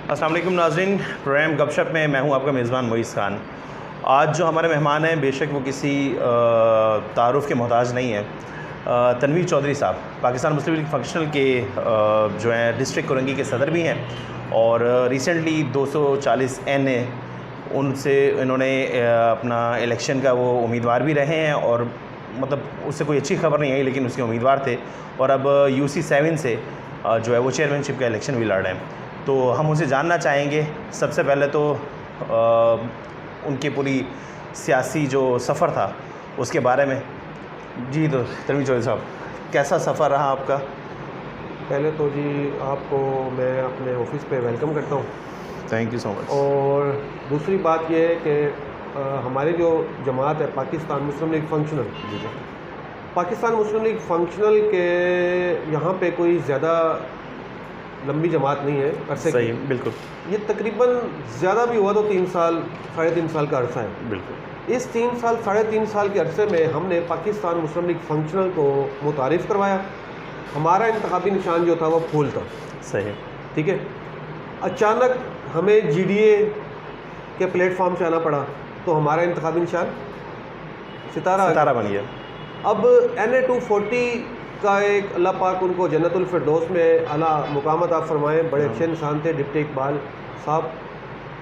अस्सलाम वालेकुम नाज़रीन, प्रोग्राम गपशप में मैं हूं आपका मेज़बान मोइज़ खान। आज जो हमारे मेहमान हैं बेशक वो किसी तारुफ़ के मोहताज नहीं है। तनवीर चौधरी साहब पाकिस्तान मुस्लिम लीग फंक्शनल के जो हैं डिस्ट्रिक्ट कोरंगी के सदर भी हैं और रिसेंटली 240 NA उनसे इन्होंने अपना इलेक्शन का वो उम्मीदवार भी रहे हैं और मतलब उससे कोई अच्छी खबर नहीं आई लेकिन उसके उम्मीदवार थे और अब UC 7 से जो है वो चेयरमैनशिप का इलेक्शन भी लड़ रहे हैं। तो हम उनसे जानना चाहेंगे सबसे पहले तो उनकी पूरी सियासी जो सफ़र था उसके बारे में। जी तो तनवीर चौधरी साहब, कैसा सफ़र रहा आपका? पहले तो जी आपको मैं अपने ऑफिस पे वेलकम करता हूँ। Thank you so much. और दूसरी बात यह है कि हमारी जो जमात है पाकिस्तान मुस्लिम लीग फंक्शनल, पाकिस्तान मुस्लिम लीग फंक्शनल के यहाँ पे कोई ज़्यादा लंबी जमात नहीं है अरसे सही, बिल्कुल। ये तकरीबन ज़्यादा भी हुआ तो 3 साल 3.5 साल का अरसा है। बिल्कुल। इस 3 साल 3.5 साल के अरसे में हमने पाकिस्तान मुस्लिम लीग फंक्शनल को मुतारिफ़ करवाया। हमारा इंतखाबी निशान जो था वो फूल था। सही, ठीक है। अचानक हमें GDA के प्लेटफॉर्म से आना पड़ा तो हमारा इंतखाबी निशान सितारा बन गया। अब NA 240 का एक अल्लाह पाक उनको जन्नतुल फिरदौस में आला मुकामत आप फरमाएँ, बड़े अच्छे इंसान थे डिप्टी इकबाल साहब,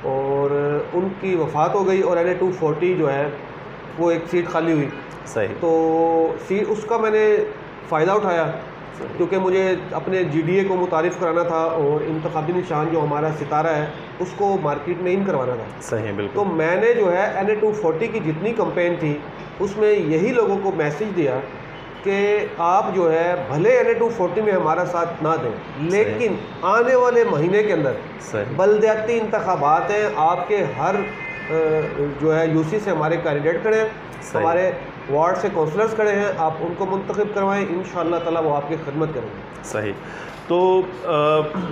और उनकी वफ़ात हो गई और NA 240 जो है वो एक सीट खाली हुई। सही। तो सीट उसका मैंने फ़ायदा उठाया क्योंकि मुझे अपने GDA को मुतारिफ़ कराना था और इंतखाबी निशान जो हमारा सितारा है उसको मार्केट में इन करवाना था। सही, बिल्कुल। तो मैंने जो है NA 240 की जितनी कंपेन थी उसमें यही लोगों को मैसेज दिया कि आप जो है भले NA 240 में हमारा साथ ना दें लेकिन आने वाले महीने के अंदर बल्दियाती इंतखाबात हैं, आपके हर जो है UC से हमारे कैंडिडेट खड़े हैं, हमारे वार्ड से काउंसलर्स खड़े हैं, आप उनको मुंतखब करवाएं, इंशाअल्लाह ताला वो आपकी खिदमत करेंगे। सही। तो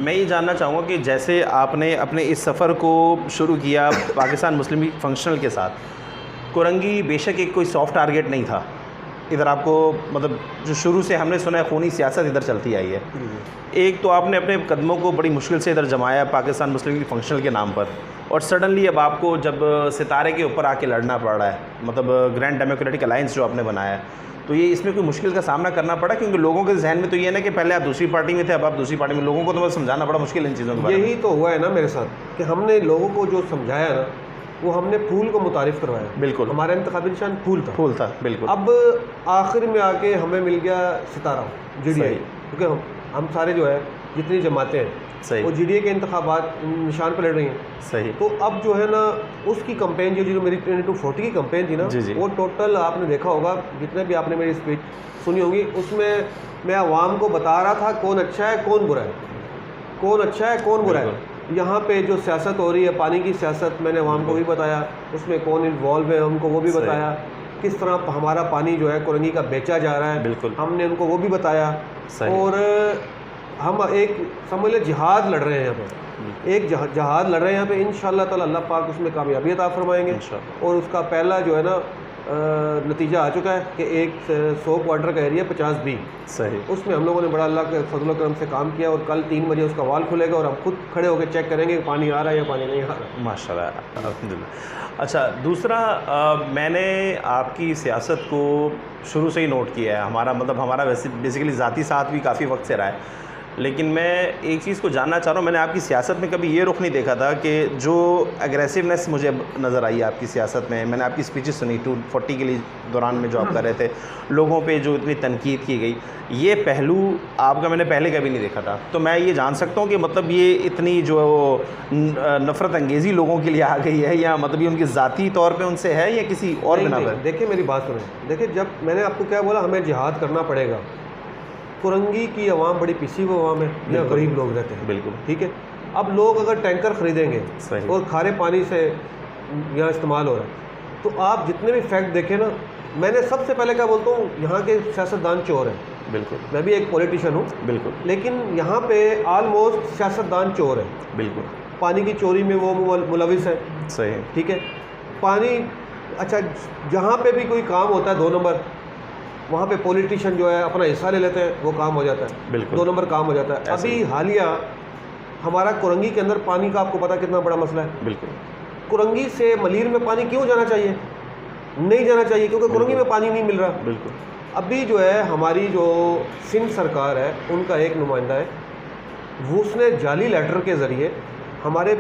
मैं ये जानना चाहूँगा कि जैसे आपने अपने इस सफ़र को शुरू किया पाकिस्तान मुस्लिम लीग फंक्शनल के साथ, कोरंगी बेशक एक कोई सॉफ्ट टारगेट नहीं था। इधर आपको मतलब जो शुरू से हमने सुना है खूनी सियासत इधर चलती आई है। एक तो आपने अपने कदमों को बड़ी मुश्किल से इधर जमाया पाकिस्तान मुस्लिम लीग फंक्शनल के नाम पर, और सडनली अब आपको जब सितारे के ऊपर आके लड़ना पड़ रहा है, मतलब ग्रैंड डेमोक्रेटिक अलायंस जो आपने बनाया है, तो ये इसमें कोई मुश्किल का सामना करना पड़ा? क्योंकि लोगों के जहन में तो ये है ना कि पहले आप दूसरी पार्टी में थे, अब आप दूसरी पार्टी में, लोगों को तो बस समझाना बड़ा मुश्किल इन चीज़ों के बारे में। यही तो हुआ है ना मेरे साथ कि हमने लोगों को जो समझाया ना वो हमने फूल को मुतारिफ़ करवाया। बिल्कुल। हमारा इंतखाबी निशान फूल था। बिल्कुल। अब आखिर में आके हमें मिल गया सितारा GDA, क्योंकि हम सारे जो है जितनी जमातें हैं सही, वो GDA के इंतखाबात निशान पर लड़ रही हैं। सही। तो अब जो है ना उसकी कंपेन जो मेरी 240 की कंपेन थी ना, वो टोटल आपने देखा होगा, जितने भी आपने मेरी स्पीच सुनी होगी, उसमें मैं आवाम को बता रहा था कौन अच्छा है कौन बुरा है, कौन अच्छा है कौन बुरा है। यहाँ पे जो सियासत हो रही है पानी की सियासत, मैंने आवाम को भी बताया, उसमें कौन इन्वॉल्व है हमको वो भी बताया, किस तरह हमारा पानी जो है कोरंगी का बेचा जा रहा है, बिल्कुल हमने उनको वो भी बताया। और हम एक समझ लें जिहाद लड़ रहे हैं यहाँ पे, एक जहाद लड़ रहे हैं यहाँ पे, इंशाअल्लाह ताला अल्लाह पाक उसमें कामयाबी अता फरमाएंगे। और उसका पहला जो है ना नतीजा आ चुका है कि एक 100 क्वार्टर का एरिया 50B, सही, उसमें हम लोगों ने बड़ा अल्लाह के फजल करम से काम किया और कल 3 बजे उसका वाल खुलेगा और हम खुद खड़े होकर चेक करेंगे कि पानी आ रहा है या पानी नहीं आ रहा। माशाल्लाह, अल्हम्दुलिल्लाह। अच्छा, दूसरा मैंने आपकी सियासत को शुरू से ही नोट किया है, हमारा मतलब हमारा वैसे बेसिकली ज़ाती साथ भी काफ़ी वक्त से रहा है, लेकिन मैं एक चीज़ को जानना चाह रहा हूँ, मैंने आपकी सियासत में कभी ये रुख नहीं देखा था कि जो एग्रेसिवनेस मुझे नज़र आई है आपकी सियासत में। मैंने आपकी स्पीचेस सुनी 240 के लिए दौरान में जो आप कर रहे थे, लोगों पे जो इतनी तनकीद की गई, ये पहलू आपका मैंने पहले कभी नहीं देखा था। तो मैं ये जान सकता हूँ कि मतलब ये इतनी जो नफ़रत अंगेज़ी लोगों के लिए आ गई है, या मतलब ये उनकी ज़ाती तौर पर उनसे है या किसी और बिना पर? देखिए मेरी बात सुने, देखिए जब मैंने आपको क्या बोला, हमें जिहाद करना पड़ेगा। कोरंगी की आवाम बड़ी पिसी हुई आवाम है, यहाँ गरीब लोग रहते हैं, बिल्कुल ठीक है। अब लोग अगर टैंकर ख़रीदेंगे और खारे पानी से यहाँ इस्तेमाल हो रहा है, तो आप जितने भी फैक्ट देखें ना, मैंने सबसे पहले क्या बोलता हूँ, यहाँ के सियासतदान चोर हैं। बिल्कुल, मैं भी एक पॉलिटिशियन हूँ, बिल्कुल, लेकिन यहाँ पे ऑलमोस्ट सियासतदान चोर हैं। बिल्कुल, पानी की चोरी में वो मुलविस है, सही, ठीक है। पानी, अच्छा, जहाँ पे भी कोई काम होता है 2 नंबर, वहाँ पे पॉलिटिशियन जो है अपना हिस्सा ले लेते हैं, वो काम हो जाता है, बिल्कुल 2 नंबर काम हो जाता है। अभी हालिया हमारा कुरंगी के अंदर पानी का आपको पता कितना बड़ा मसला है। बिल्कुल। कुरंगी से मलीर में पानी क्यों जाना चाहिए? नहीं जाना चाहिए, क्योंकि कुरंगी में पानी नहीं मिल रहा। बिल्कुल। अभी जो है हमारी जो सिंध सरकार है, उनका एक नुमाइंदा है, वो उसने जाली लेटर के ज़रिए हमारे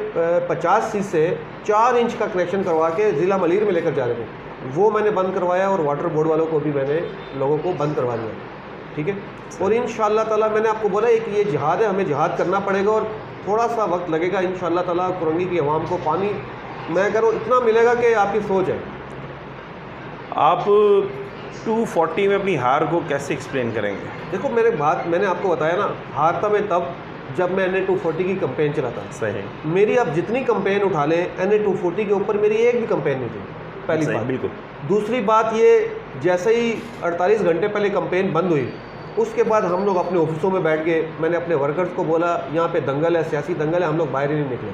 50 सी से 4 इंच का कनेक्शन करवा के ज़िला मलीर में लेकर जा रहे थे। वो मैंने बंद करवाया और वाटर बोर्ड वालों को भी मैंने लोगों को बंद करवा दिया, ठीक है। और इंशाअल्लाह ताला मैंने आपको बोला है कि ये जिहाद है, हमें जिहाद करना पड़ेगा और थोड़ा सा वक्त लगेगा। इंशाअल्लाह ताला कुरंगी की आवाम को पानी, मैं कह रहा हूँ, इतना मिलेगा कि आपकी सोच है। आप 240 में अपनी हार को कैसे एक्सप्लेन करेंगे? देखो मैंने आपको बताया ना, हारता मैं तब जब मैं NA-240 की कंपेन चलाता। सही। मेरी आप जितनी कंपेन उठा लें, NA-240 के ऊपर मेरी एक भी कंपेन नहीं थी, पहली बात। बिल्कुल। दूसरी बात ये, जैसे ही 48 घंटे पहले कंपेन बंद हुई, उसके बाद हम लोग अपने ऑफिसों में बैठ गए। मैंने अपने वर्कर्स को बोला यहाँ पे दंगल है, सियासी दंगल है, हम लोग बाहर ही नहीं निकले।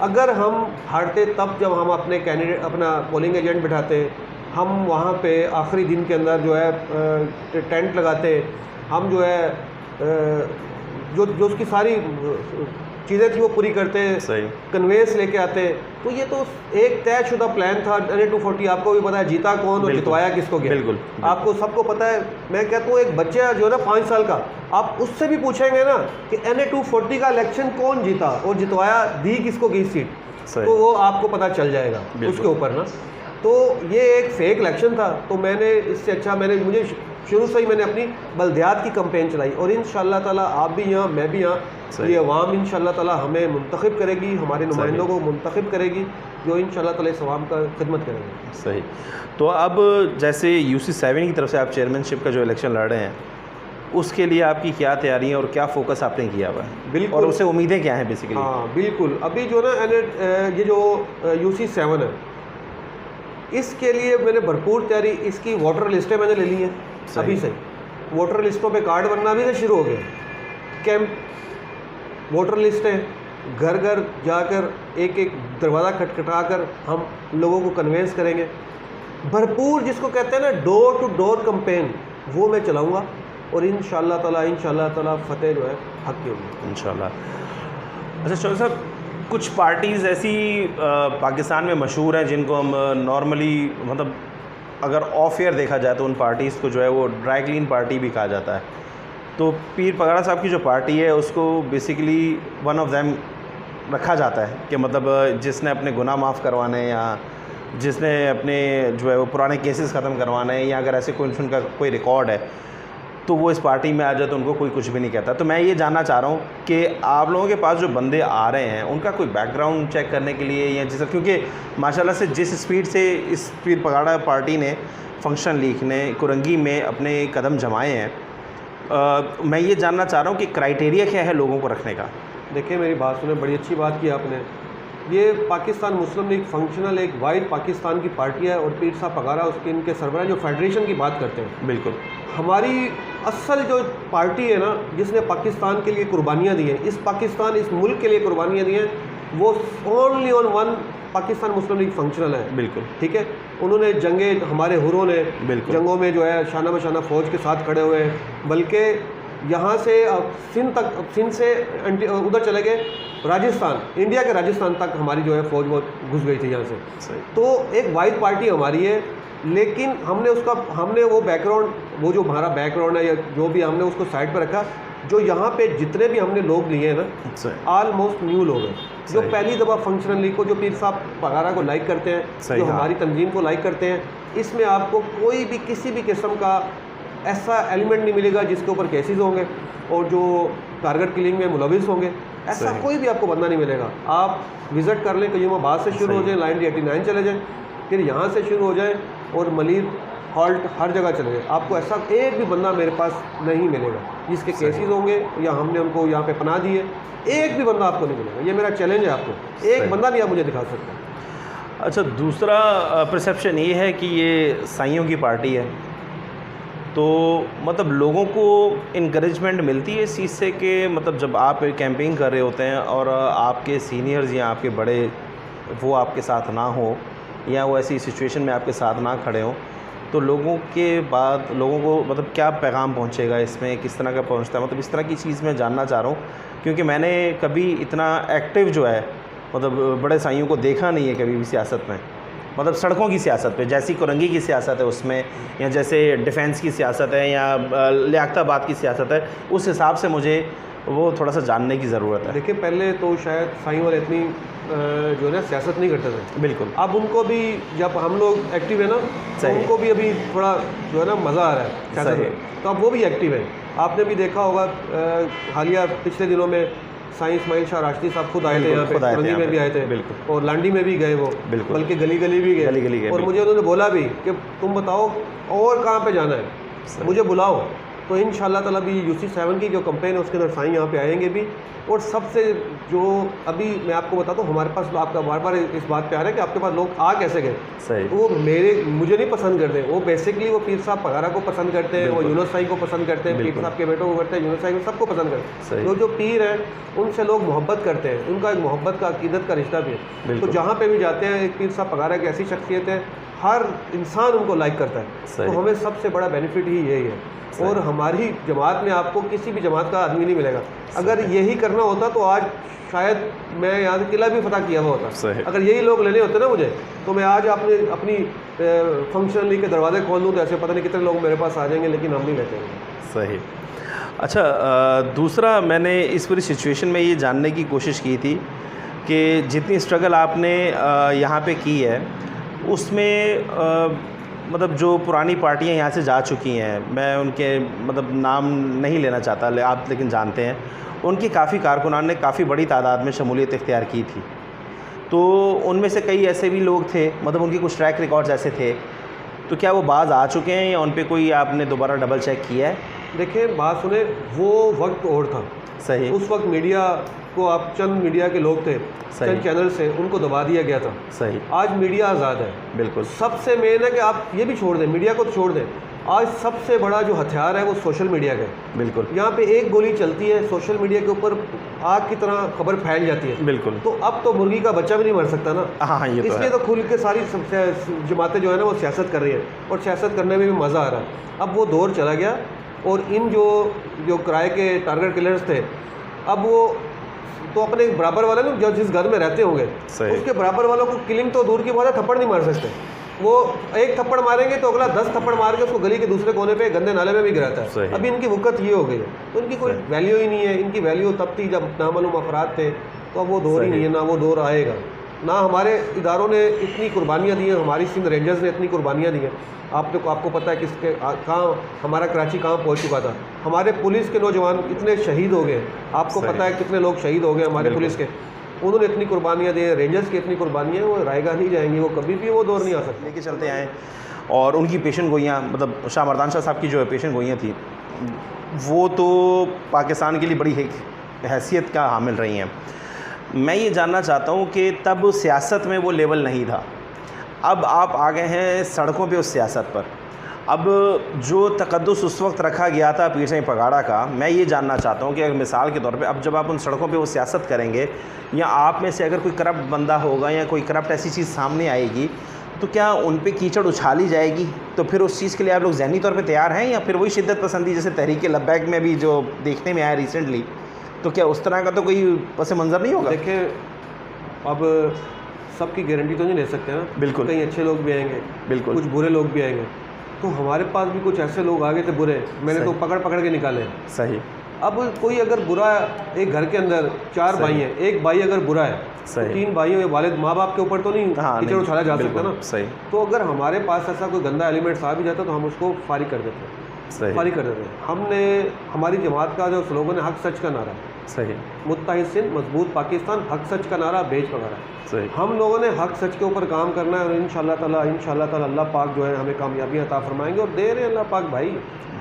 अगर हम हारते तब जब हम अपने कैंडिडेट, अपना पोलिंग एजेंट बिठाते, हम वहाँ पे आखिरी दिन के अंदर जो है टेंट लगाते, हम जो है जो उसकी सारी चीज़ें थी वो पूरी करते, सही, कन्वेंस लेके आते, तो ये तो एक तयशुदा प्लान था। NA-240 आपको भी पता है जीता कौन और जितवाया किसको गया। बिल्कुल। आपको सबको पता है। मैं कहता हूँ एक बच्चा जो है ना 5 साल का, आप उससे भी पूछेंगे ना कि NA-240 का इलेक्शन कौन जीता और जितवाया दी किसको गई सीट, तो वो आपको पता चल जाएगा उसके ऊपर ना। तो ये एक फेक इलेक्शन था। तो मैंने इससे अच्छा, मुझे शुरू से ही मैंने अपनी बल्दियात की कंपेन चलाई और इंशाअल्लाह ताला आप भी यहाँ, मैं भी यहाँ, ये अवाम इंशाअल्लाह ताला हमें मुंतखब करेगी, हमारे नुमाइंदों को मुंतखब करेगी, जो इंशाअल्लाह ताला इस अवाम का खिदमत करेंगे। सही। तो अब जैसे UC7 की तरफ से आप चेयरमैनशिप का जो इलेक्शन लड़ रहे हैं, उसके लिए आपकी क्या तैयारी है और क्या फोकस आपने किया हुआ है? बिल्कुल। और उससे उम्मीदें क्या हैं बेसिकली? हाँ बिल्कुल। अभी जो ना ये जो UC7 है, इसके लिए मैंने भरपूर तैयारी, इसकी वोटर लिस्टें मैंने ले ली हैं अभी से। वोटर लिस्टों पे कार्ड बनना भी से शुरू हो गया। कैंप वोटर लिस्टें, घर घर जाकर एक एक दरवाज़ा खटखटा कर हम लोगों को कन्वेंस करेंगे। भरपूर जिसको कहते हैं ना डोर टू डोर कंपेन, वो मैं चलाऊँगा और इंशाअल्लाह ताला फतेह जो है हक की होगी इंशाअल्लाह। अच्छा चौधरी साहब, कुछ पार्टीज़ ऐसी पाकिस्तान में मशहूर हैं जिनको हम नॉर्मली, मतलब अगर ऑफ एयर देखा जाए तो उन पार्टीज़ को जो है वो ड्राई क्लीन पार्टी भी कहा जाता है। तो पीर पगाड़ा साहब की जो पार्टी है उसको बेसिकली वन ऑफ देम रखा जाता है कि मतलब जिसने अपने गुनाह माफ़ करवाने या जिसने अपने जो है वो पुराने केसेस ख़त्म करवाने हैं, या अगर ऐसे कोई उनका कोई रिकॉर्ड है तो वो इस पार्टी में आ जाए तो उनको कोई कुछ भी नहीं कहता। तो मैं ये जानना चाह रहा हूँ कि आप लोगों के पास जो बंदे आ रहे हैं उनका कोई बैकग्राउंड चेक करने के लिए, या जैसा, क्योंकि माशाल्लाह से जिस स्पीड से इस पीर पगाड़ा पार्टी ने फंक्शन लीग ने कुरंगी में अपने कदम जमाए हैं, मैं ये जानना चाह रहा हूँ कि क्राइटेरिया क्या है लोगों को रखने का? देखिए मेरी बात सुने, बड़ी अच्छी बात की आपने। ये पाकिस्तान मुस्लिम लीग फंक्शनल एक वाइड पाकिस्तान की पार्टी है और पीर साहब पगारा उसके इनके सरबराह जो फेडरेशन की बात करते हैं। बिल्कुल। हमारी असल जो पार्टी है ना, जिसने पाकिस्तान के लिए कुर्बानियाँ दी हैं, इस मुल्क के लिए कुर्बानियाँ दी हैं, वो only on one Pakistan Muslim league functional है। बिल्कुल। ठीक है। उन्होंने जंगे, हमारे हुरों ने जंगों में जो है शाना बशाना फ़ौज के साथ खड़े हुए हैं, बल्कि यहाँ से सिंध से उधर चले गए राजस्थान, इंडिया के राजस्थान तक हमारी जो है फ़ौज वो घुस गई थी यहाँ से। तो एक वाइड पार्टी हमारी है, लेकिन हमने वो बैकग्राउंड, वो जो हमारा बैकग्राउंड है या जो भी हमने उसको साइड पर रखा। जो यहाँ पे जितने भी हमने लोग लिए हैं ना, ऑलमोस्ट न्यू लोग हैं जो पहली दफ़ा फंक्शनल लीग को, जो पीर साहब पगारा को लाइक करते हैं, जो हमारी तंजीम को लाइक करते हैं। इसमें आपको कोई भी किसी भी किस्म का ऐसा एलिमेंट नहीं मिलेगा जिसके ऊपर केसेस होंगे और जो टारगेट किलिंग में मुलविस होंगे, ऐसा कोई भी आपको बंदा नहीं मिलेगा। आप विज़िट कर लें, कयूमाबाद से शुरू हो जाए, लाइन 89 चले जाएँ, फिर यहाँ से शुरू हो जाए और मलीर हॉल्ट हर जगह चले जाए, आपको ऐसा एक भी बंदा मेरे पास नहीं मिलेगा जिसके केसेस होंगे या हमने उनको यहाँ पे पनाह दी है। एक भी बंदा आपको नहीं मिलेगा, ये मेरा चैलेंज है आपको, एक बंदा नहीं आप मुझे दिखा सकते। अच्छा, दूसरा परसेप्शन ये है कि ये साइयों की पार्टी है, तो मतलब लोगों को इनकरेजमेंट मिलती है इस चीज़ से कि मतलब जब आप कैंपेन कर रहे होते हैं और आपके सीनियर्स या आपके बड़े वो आपके साथ ना हो या वो ऐसी सिचुएशन में आपके साथ ना खड़े हों, तो लोगों को मतलब क्या पैगाम पहुंचेगा इसमें, किस तरह का पहुंचता है, मतलब इस तरह की चीज़ मैं जानना चाह रहा हूँ, क्योंकि मैंने कभी इतना एक्टिव जो है मतलब बड़े साइयों को देखा नहीं है कभी भी सियासत में, मतलब सड़कों की सियासत पे, जैसी कुरंगी की सियासत है उसमें, या जैसे डिफेंस की सियासत है, या लियाकताबाद की सियासत है, उस हिसाब से मुझे वो थोड़ा सा जानने की ज़रूरत है। देखिए पहले तो शायद साईं वाले इतनी जो है ना सियासत नहीं करते थे। बिल्कुल। अब उनको भी, जब हम लोग एक्टिव है ना, तो उनको भी अभी थोड़ा जो है ना मज़ा आ रहा है सियासत में, तो अब वो भी एक्टिव है। आपने भी देखा होगा हालिया पिछले दिनों में साईं इस्माइल शाह राशदी साहब खुद आए थे यहाँ पे, कुरंगी में भी आए थे, बिल्कुल, और लांडी में भी गए वो, बल्कि गली गली भी गए, और मुझे उन्होंने बोला भी कि तुम बताओ और कहाँ पे जाना है, मुझे बुलाओ। तो इंशाल्लाह ताला भी UC7 की जो कंपेन है उसके अंदर साईं यहाँ पे आएंगे भी। और सबसे जो अभी मैं आपको बताता हूँ, हमारे पास आपका बार बार इस बात पे आ रहा है कि आपके पास लोग आ कैसे गए, सही, वो मुझे नहीं पसंद करते, वो बेसिकली वो पीर साहब पगारा को पसंद करते हैं, वो यूनुस साईं को पसंद करते हैं, पीर साहब के बेटों को करते हैं, यूनुस साईं को, सबको पसंद करते हैं। तो जो पीर है उनसे लोग मोहब्बत करते हैं, उनका एक मोहब्बत का अकीदत का रिश्ता भी है। तो जहाँ पे भी जाते हैं एक पीर साहब पगारा की ऐसी शख्सियत है, हर इंसान उनको लाइक करता है। तो हमें सबसे बड़ा बेनिफिट ही यही है। और हमारी जमात में आपको किसी भी जमात का आदमी नहीं मिलेगा। अगर यही करना होता तो आज शायद मैं यहाँ से किला भी फतह किया हुआ होता। अगर यही लोग लेने होते ना मुझे, तो मैं आज अपनी फंक्शन लीग के दरवाजे खोल दूँ तो ऐसे पता नहीं कितने लोग मेरे पास आ जाएंगे, लेकिन हम नहीं लेते हैं। सही। अच्छा, दूसरा मैंने इस पूरी सिचुएशन में ये जानने की कोशिश की थी कि जितनी स्ट्रगल आपने यहाँ पे की है उसमें मतलब जो पुरानी पार्टियां यहाँ से जा चुकी हैं, मैं उनके मतलब नाम नहीं लेना चाहता, आप लेकिन जानते हैं, उनकी काफ़ी कारकुनान ने काफ़ी बड़ी तादाद में शमूलियत इख्तियार की थी। तो उनमें से कई ऐसे भी लोग थे, मतलब उनके कुछ ट्रैक रिकॉर्ड्स ऐसे थे, तो क्या वो बाज़ आ चुके हैं या उन पे कोई आपने दोबारा डबल चेक किया है? देखिए बात सुने, वो वक्त और था। सही। उस वक्त मीडिया को, आप चंद मीडिया के लोग थे, चंद चैनल से उनको दबा दिया गया था। सही। आज मीडिया आज़ाद है। बिल्कुल। सबसे मेन है कि आप ये भी छोड़ दें, मीडिया को तो छोड़ दें, आज सबसे बड़ा जो हथियार है वो सोशल मीडिया का है। बिल्कुल। यहाँ पे एक गोली चलती है, सोशल मीडिया के ऊपर आग की तरह खबर फैल जाती है। बिल्कुल। तो अब तो मुर्गी का बच्चा भी नहीं मर सकता ना। हाँ, ये तो इसलिए तो खुल के सारी जमातें जो है ना वो सियासत कर रही है, और सियासत करने में भी मज़ा आ रहा है। अब वो दौर चला गया, और इन जो किराए के टारगेट किलर्स थे, अब वो तो अपने बराबर वाले ना जो जिस घर में रहते होंगे उसके बराबर वालों को किलिंग तो दूर की बात है, थप्पड़ नहीं मार सकते। वो एक थप्पड़ मारेंगे तो अगला 10 थप्पड़ मार के उसको गली के दूसरे कोने पे गंदे नाले में भी गिराता है। अभी इनकी वक़्त ये हो गई है, तो इनकी कोई वैल्यू ही नहीं है। इनकी वैल्यू तब थी जब नामालूम अफराद थे, तो अब वो दौर ही नहीं है, ना वो दौर आएगा। ना हमारे इदारों ने इतनी कुर्बानियाँ दी हैं, हमारी सिंध रेंजर्स ने इतनी कुर्बानियाँ दी हैं। आपको पता है किसके कहाँ हमारा कराची कहाँ पहुँच चुका था। हमारे पुलिस के नौजवान इतने शहीद हो गए, आपको पता है कितने लोग शहीद हो गए हमारे पुलिस के। उन्होंने इतनी कुर्बानियाँ दी, रेंजर्स की इतनी कुर्बानियाँ, वो रायगा नहीं जाएंगी, वो कभी भी वो दौर नहीं आ सकते। लेके चलते आए, और उनकी पेशन गोइयाँ, मतलब शाह मर्दान शाह साहब की जो है पेशन गोइयाँ थी, वो तो पाकिस्तान के लिए बड़ी हैसियत का हामिल रही हैं। मैं ये जानना चाहता हूँ कि तब सियासत में वो लेवल नहीं था, अब आप आ गए हैं सड़कों पे उस सियासत पर। अब जो तकद्दुस उस वक्त रखा गया था पीर साईं पगाड़ा का, मैं ये जानना चाहता हूँ कि अगर मिसाल के तौर पे अब जब आप उन सड़कों पे वो सियासत करेंगे, या आप में से अगर कोई करप्ट बंदा होगा या कोई करप्ट ऐसी चीज़ सामने आएगी, तो क्या उन पे कीचड़ उछाली जाएगी? तो फिर उस चीज़ के लिए आप लोग ज़हनी तौर पे तैयार हैं, या फिर वही शिद्दत पसंदी जैसे तहरीक लब्बैक में भी जो देखने में आया रिसेंटली, तो क्या उस तरह का तो कोई पस मंज़र नहीं होगा? देखिए अब सबकी गारंटी तो नहीं ले सकते ना। बिल्कुल। कहीं अच्छे लोग भी आएंगे, बिल्कुल, कुछ बुरे लोग भी आएंगे। तो हमारे पास भी कुछ ऐसे लोग आ गए थे बुरे, मैंने तो पकड़ के निकाले। सही। अब कोई अगर बुरा, एक घर के अंदर 4 भाई हैं, एक भाई अगर बुरा है तो 3 भाइयों के वालिद माँ बाप के ऊपर तो नहीं कीचड़ उछाला जा सकता ना। सही। तो अगर हमारे पास ऐसा कोई गंदा एलिमेंट्स आ भी जाता तो हम उसको फारिग कर देते, फारिग कर देते। हमने, हमारी जमात का जो स्लोगन है, हक सच का नारा। सही। मुत्तहिद सिंध मजबूत पाकिस्तान, हक सच का नारा, बेच पगारा। सही। हम लोगों ने हक सच के ऊपर काम करना है, और इंशाल्लाह ताला अल्लाह पाक जो है हमें कामयाबी अता फरमाएंगे, और दे रहे हैं अल्लाह पाक भाई,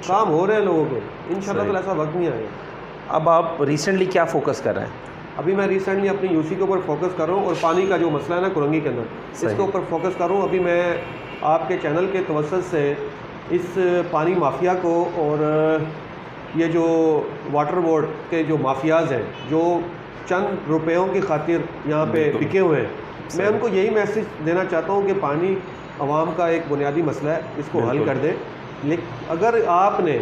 काम हो रहे हैं लोगों के, इंशाल्लाह ताला ऐसा वक्त नहीं आएगा। अब आप रिसेंटली क्या फोकस कर रहे हैं? अभी मैं रिसेंटली अपनी यूसी के ऊपर फोकस कर रहा हूँ, और पानी का जो मसला है ना कुरंगी के अंदर, इसके ऊपर फोकस कर रहा हूँ। अभी मैं आपके चैनल के तवज्जुह से इस पानी माफिया को, और ये जो वाटर बोर्ड के जो माफियाज़ हैं, जो चंद रुपयों की खातिर यहाँ पे बिके हुए हैं, मैं उनको यही मैसेज देना चाहता हूँ कि पानी आवाम का एक बुनियादी मसला है, इसको हल कर दें। लेकिन अगर आपने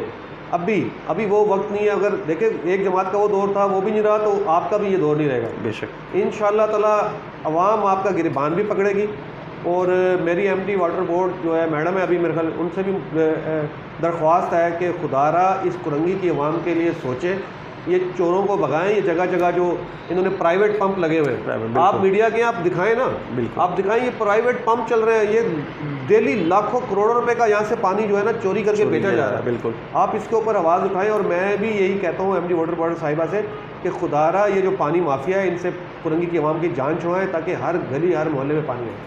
अभी वो वक्त नहीं है, अगर देखें एक जमात का वो दौर था, वो भी नहीं रहा, तो आपका भी ये दौर नहीं रहेगा बेशक। इंशाअल्लाह ताला अवाम आपका गिरबान भी पकड़ेगी। और मेरी एमडी वाटर बोर्ड जो है मैडम है अभी मेरे ख्याल, उनसे भी दरख्वास्त है कि खुदारा इस कुरंगी की अवाम के लिए सोचे, ये चोरों को भगाएं। ये जगह जगह जो इन्होंने प्राइवेट पंप लगे हुए हैं, आप मीडिया के आप दिखाएं ना, आप दिखाएं ये प्राइवेट पंप चल रहे हैं, ये डेली लाखों करोड़ों रुपए का यहाँ से पानी जो है ना चोरी करके बेचा जा रहा है। बिल्कुल, आप इसके ऊपर आवाज़ उठाएं। और मैं भी यही कहता हूँ एमडी वाटर बोर्ड साहिबा से कि खुदारा ये जो पानी माफिया है, इनसे कुरंगी की अवाम की जान छुड़ाएं, ताकि हर गली हर मोहल्ले में पानी आए।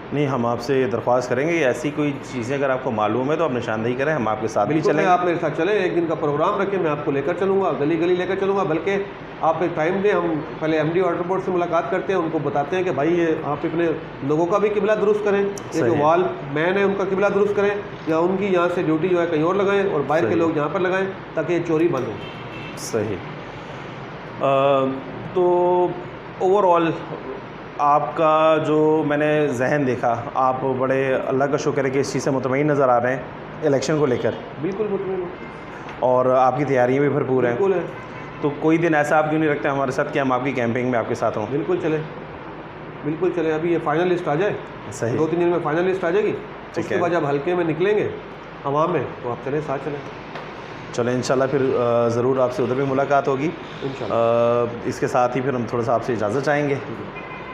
नहीं, हम आपसे दरख्वास्त करेंगे, ऐसी कोई चीज़ें अगर आपको मालूम है तो आप निशानदेही करें, हम आपके साथ भी चलेंगे। आप मेरे साथ चलें, एक दिन का प्रोग्राम रखें, मैं आपको लेकर चलूँगा, गली गली लेकर चलूँगा। बल्कि आप एक टाइम दें, हम पहले एमडी वाटर बोर्ड से मुलाकात करते हैं, उनको बताते हैं कि भाई ये आप अपने लोगों का भी किबला दुरुस्त करें, ये जो वाल मैन है उनका किबला दुरुस्त करें, या उनकी यहाँ से ड्यूटी जो है कहीं और लगाएं और बाहर के लोग यहाँ पर लगाएं, ताकि ये चोरी बंद हो। सही। तो ओवरऑल आपका जो मैंने जहन देखा, आप बड़े अल्लाह का शुक्र है कि इस चीज़ से मुतमईन नज़र आ रहे हैं इलेक्शन को लेकर। बिल्कुल मुतमईन, और आपकी तैयारियाँ भी भरपूर हैं। बिल्कुल है। तो कोई दिन ऐसा आप क्यों नहीं रखते हमारे साथ कि हम आपकी कैंपिंग में आपके साथ हों? बिल्कुल चले, बिल्कुल चले। अभी ये फाइनल लिस्ट आ जाए, सही, 2-3 दिन में फाइनल लिस्ट आ जाएगी, उसके बाद जब हल्के में निकलेंगे हवा में, तो आप चले, साथ चलें। चलो इंशाल्लाह फिर ज़रूर आपसे उधर भी मुलाकात होगी इंशाल्लाह। इसके साथ ही फिर हम थोड़ा सा आपसे इजाज़त चाहेंगे,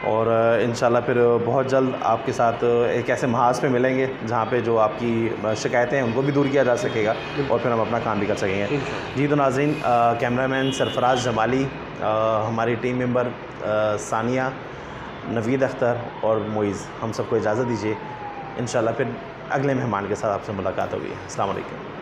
और इंशाल्लाह फिर बहुत जल्द आपके साथ एक ऐसे महाज पे मिलेंगे जहाँ पे जो आपकी शिकायतें हैं उनको भी दूर किया जा सकेगा, और फिर हम अपना काम भी कर सकेंगे। जी तो नाज़रीन, कैमरामैन सरफराज जमाली, हमारी टीम मेंबर सानिया, नवीद अख्तर और मोइज़, हम सबको इजाज़त दीजिए। इंशाल्लाह फिर अगले मेहमान के साथ आपसे मुलाकात होगी। अस्सलाम वालेकुम।